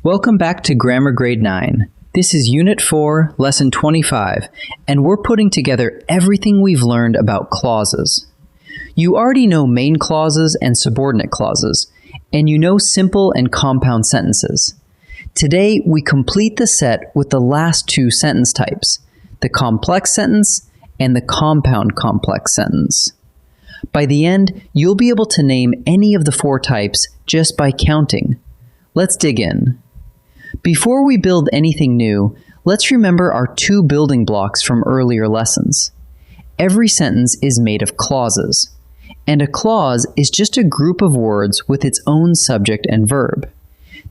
Welcome back to Grammar Grade 9. This is Unit 4, Lesson 25, and we're putting together everything we've learned about clauses. You already know main clauses and subordinate clauses, and you know simple and compound sentences. Today, we complete the set with the last two sentence types, the complex sentence and the compound complex sentence. By the end, you'll be able to name any of the four types just by counting. Let's dig in. Before we build anything new, let's remember our two building blocks from earlier lessons. Every sentence is made of clauses, and a clause is just a group of words with its own subject and verb.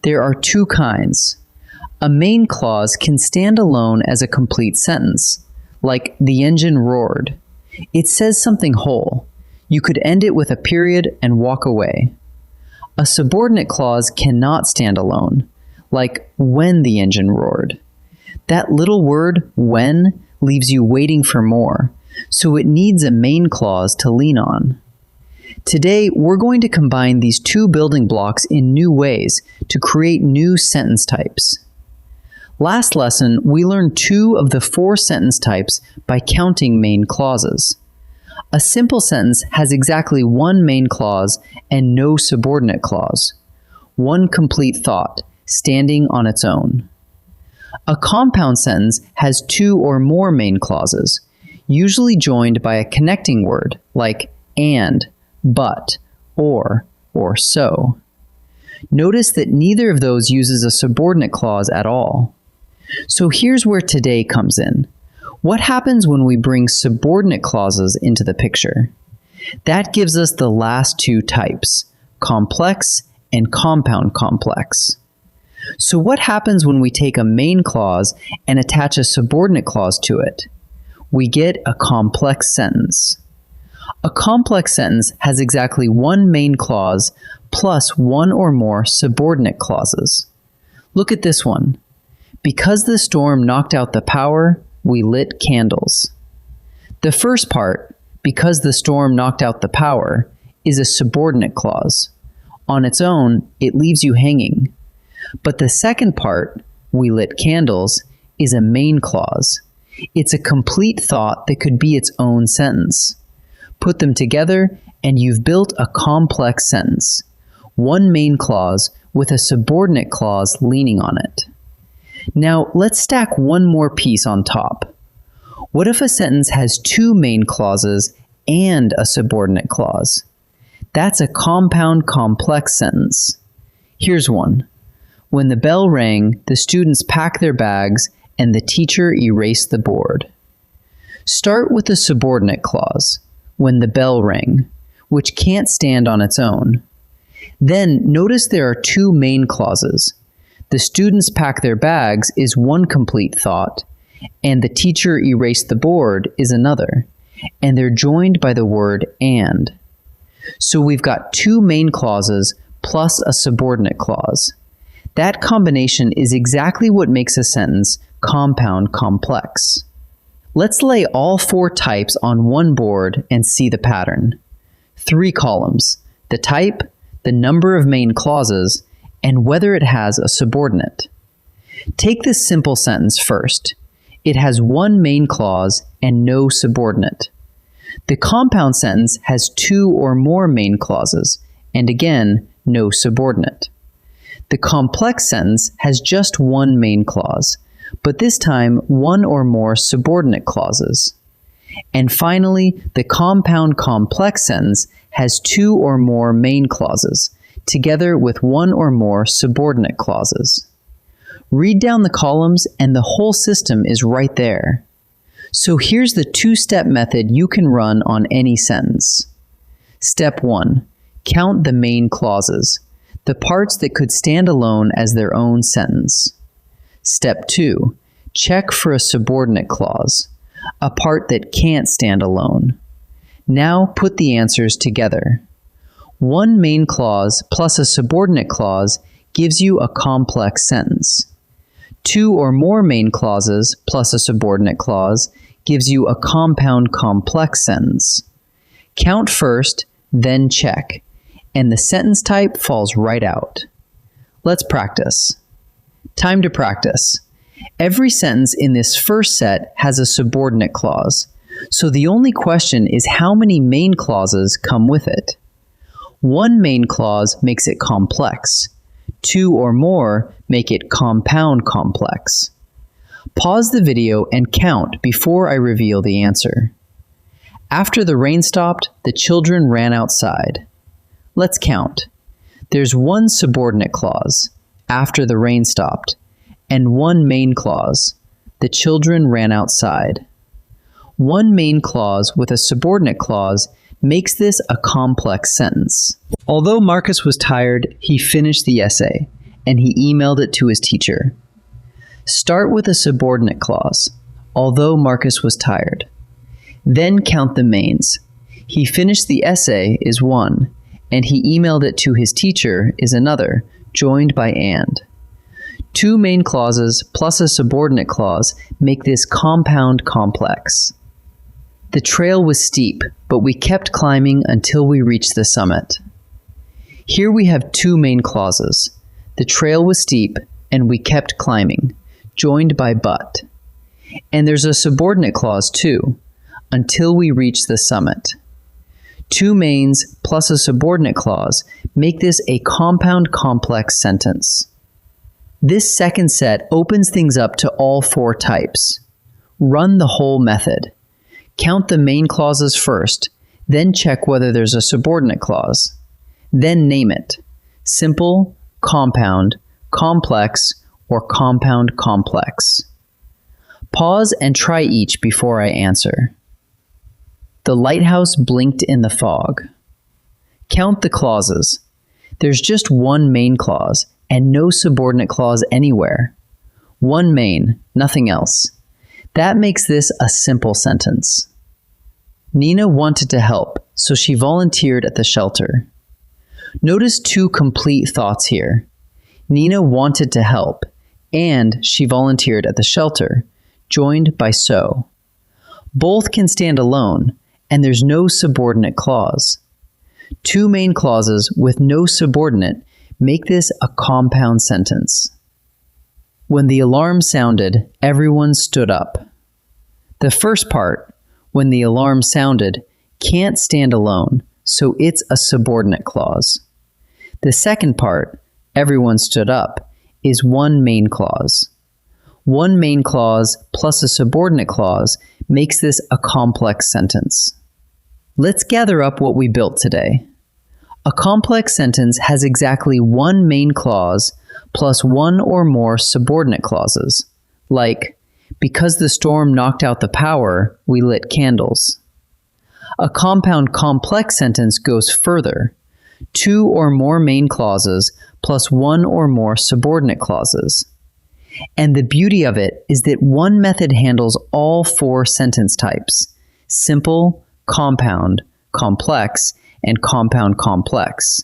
There are two kinds. A main clause can stand alone as a complete sentence, like the engine roared. It says something whole. You could end it with a period and walk away. A subordinate clause cannot stand alone, like when the engine roared. That little word, when, leaves you waiting for more, so it needs a main clause to lean on. Today, we're going to combine these two building blocks in new ways to create new sentence types. Last lesson, we learned two of the four sentence types by counting main clauses. A simple sentence has exactly one main clause and no subordinate clause. One complete thought, standing on its own. A compound sentence has two or more main clauses, usually joined by a connecting word like and, but, or so. Notice that neither of those uses a subordinate clause at all. So here's where today comes in. What happens when we bring subordinate clauses into the picture? That gives us the last two types, complex and compound complex. So what happens when we take a main clause and attach a subordinate clause to it? We get a complex sentence. A complex sentence has exactly one main clause plus one or more subordinate clauses. Look at this one. Because the storm knocked out the power, we lit candles. The first part, because the storm knocked out the power, is a subordinate clause. On its own, it leaves you hanging. But the second part, we lit candles, is a main clause. It's a complete thought that could be its own sentence. Put them together, and you've built a complex sentence. One main clause with a subordinate clause leaning on it. Now, let's stack one more piece on top. What if a sentence has two main clauses and a subordinate clause? That's a compound complex sentence. Here's one. When the bell rang, the students packed their bags and the teacher erased the board. Start with the subordinate clause, when the bell rang, which can't stand on its own. Then notice there are two main clauses. The students pack their bags is one complete thought, and the teacher erased the board is another, and they're joined by the word and. So we've got two main clauses plus a subordinate clause. That combination is exactly what makes a sentence compound complex. Let's lay all four types on one board and see the pattern. 3 columns, the type, the number of main clauses, and whether it has a subordinate. Take this simple sentence first. It has one main clause and no subordinate. The compound sentence has two or more main clauses, and again, no subordinate. The complex sentence has just one main clause, but this time one or more subordinate clauses. And finally, the compound complex sentence has two or more main clauses, together with one or more subordinate clauses. Read down the columns and the whole system is right there. So here's the two-step method you can run on any sentence. Step 1. Count the main clauses, the parts that could stand alone as their own sentence. Step 2. Check for a subordinate clause, a part that can't stand alone. Now put the answers together. One main clause plus a subordinate clause gives you a complex sentence. Two or more main clauses plus a subordinate clause gives you a compound complex sentence. Count first, then check, and the sentence type falls right out. Let's practice. Time to practice. Every sentence in this first set has a subordinate clause, so the only question is how many main clauses come with it. One main clause makes it complex. Two or more make it compound complex. Pause the video and count before I reveal the answer. After the rain stopped, the children ran outside. Let's count. There's one subordinate clause, after the rain stopped, and one main clause, the children ran outside. One main clause with a subordinate clause makes this a complex sentence. Although Marcus was tired, he finished the essay, and he emailed it to his teacher. Start with a subordinate clause, although Marcus was tired. Then count the mains. He finished the essay is one, and he emailed it to his teacher is another, joined by and. Two main clauses plus a subordinate clause make this compound complex. The trail was steep, but we kept climbing until we reached the summit. Here we have two main clauses. The trail was steep, and we kept climbing, joined by but. And there's a subordinate clause too, until we reach the summit. Two mains plus a subordinate clause make this a compound complex sentence. This second set opens things up to all four types. Run the whole method. Count the main clauses first, then check whether there's a subordinate clause. Then name it. Simple, compound, complex, or compound complex. Pause and try each before I answer. The lighthouse blinked in the fog. Count the clauses. There's just one main clause and no subordinate clause anywhere. One main, nothing else. That makes this a simple sentence. Nina wanted to help, so she volunteered at the shelter. Notice two complete thoughts here. Nina wanted to help, and she volunteered at the shelter, joined by so. Both can stand alone, and there's no subordinate clause. Two main clauses with no subordinate make this a compound sentence. When the alarm sounded, everyone stood up. The first part, when the alarm sounded, can't stand alone, so it's a subordinate clause. The second part, everyone stood up, is one main clause. One main clause plus a subordinate clause makes this a complex sentence. Let's gather up what we built today. A complex sentence has exactly one main clause plus one or more subordinate clauses, like, because the storm knocked out the power, we lit candles. A compound complex sentence goes further. Two or more main clauses plus one or more subordinate clauses. And the beauty of it is that one method handles all four sentence types: simple, compound, complex, and compound complex.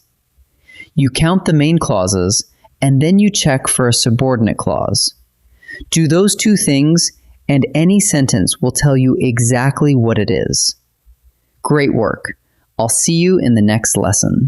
You count the main clauses, and then you check for a subordinate clause. Do those two things, and any sentence will tell you exactly what it is. Great work. I'll see you in the next lesson.